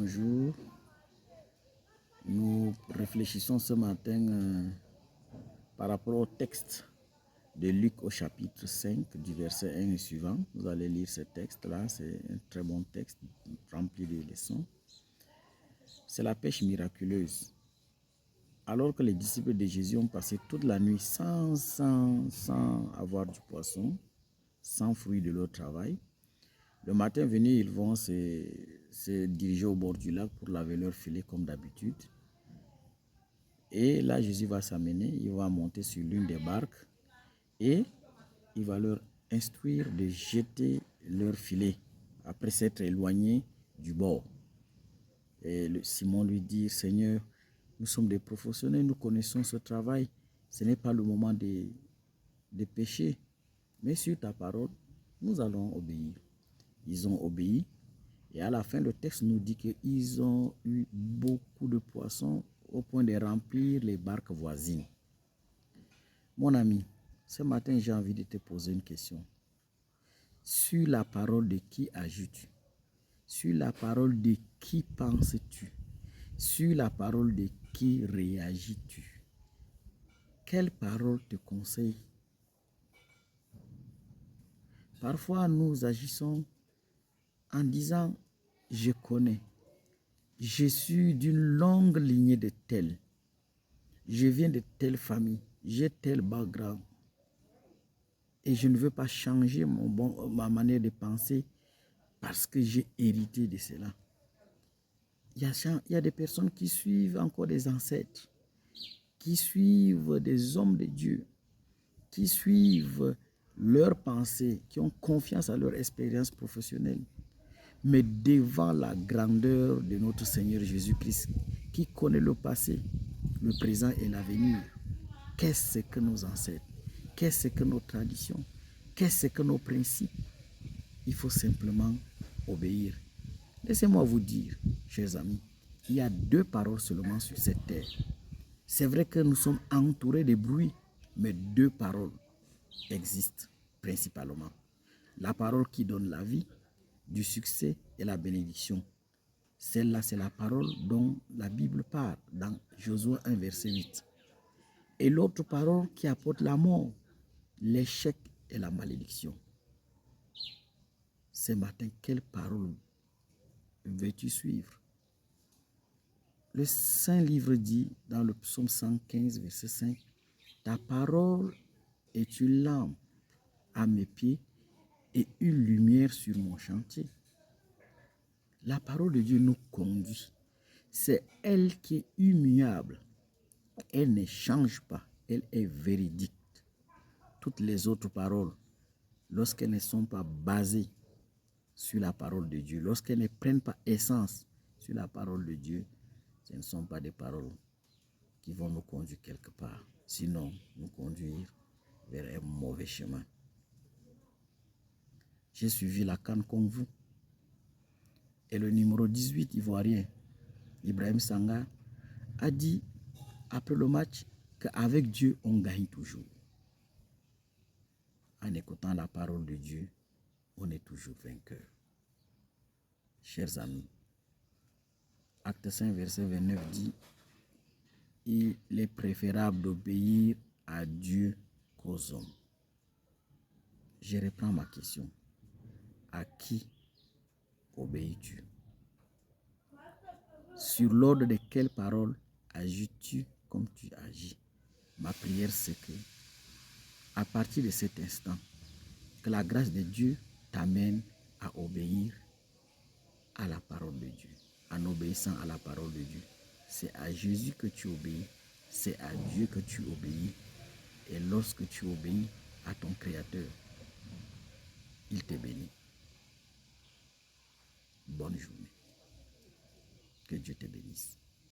Bonjour. Nous réfléchissons ce matin par rapport au texte de Luc au chapitre 5 du verset 1 et suivant. Vous allez lire ce texte-là, c'est un très bon texte rempli de leçons. C'est la pêche miraculeuse. Alors que les disciples de Jésus ont passé toute la nuit sans avoir du poisson, sans fruit de leur travail, le matin venu, ils vont se diriger au bord du lac pour laver leur filet comme d'habitude. Et là, Jésus va s'amener, il va monter sur l'une des barques et il va leur instruire de jeter leur filet après s'être éloigné du bord. Et Simon lui dit, Seigneur, nous sommes des professionnels, nous connaissons ce travail, ce n'est pas le moment de pécher, mais sur ta parole, nous allons obéir. Ils ont obéi et à la fin, le texte nous dit qu'ils ont eu beaucoup de poissons au point de remplir les barques voisines. Mon ami, ce matin, j'ai envie de te poser une question. Sur la parole de qui ajoutes-tu? Sur la parole de qui penses-tu? Sur la parole de qui réagis-tu? Quelle parole te conseille? Parfois, nous agissons en disant, je connais, je suis d'une longue lignée de tels, je viens de telle famille, j'ai tel background et je ne veux pas changer ma manière de penser parce que j'ai hérité de cela. Il y a des personnes qui suivent encore des ancêtres, qui suivent des hommes de Dieu, qui suivent leurs pensées, qui ont confiance à leur expérience professionnelle. Mais devant la grandeur de notre Seigneur Jésus-Christ, qui connaît le passé, le présent et l'avenir, qu'est-ce que nos ancêtres? Qu'est-ce que nos traditions? Qu'est-ce que nos principes? Il faut simplement obéir. Laissez-moi vous dire, chers amis, il y a deux paroles seulement sur cette terre. C'est vrai que nous sommes entourés de bruit, mais deux paroles existent principalement. La parole qui donne la vie, du succès et la bénédiction. Celle-là, c'est la parole dont la Bible parle dans Josué 1, verset 8. Et l'autre parole qui apporte la mort, l'échec et la malédiction. Ce matin, quelle parole veux-tu suivre? Le Saint Livre dit dans le psaume 115, verset 5, « Ta parole est une lampe à mes pieds et une lumière sur mon chantier. » La parole de Dieu nous conduit. C'est elle qui est immuable. Elle ne change pas. Elle est véridique. Toutes les autres paroles, lorsqu'elles ne sont pas basées sur la parole de Dieu, lorsqu'elles ne prennent pas essence sur la parole de Dieu, ce ne sont pas des paroles qui vont nous conduire quelque part, sinon nous conduire vers un mauvais chemin. J'ai suivi la CAN comme vous. Et le numéro 18 ivoirien, Ibrahim Sanga, a dit après le match qu'avec Dieu, on gagne toujours. En écoutant la parole de Dieu, on est toujours vainqueur. Chers amis, Acte 5, verset 29 dit, il est préférable d'obéir à Dieu qu'aux hommes. Je reprends ma question. À qui obéis-tu? Sur l'ordre de quelle parole agis-tu comme tu agis? Ma prière, c'est que, à partir de cet instant, que la grâce de Dieu t'amène à obéir à la parole de Dieu. En obéissant à la parole de Dieu, c'est à Jésus que tu obéis, c'est à Dieu que tu obéis. Et lorsque tu obéis à ton Créateur, il te bénit. Bonne journée. Que Dieu te bénisse.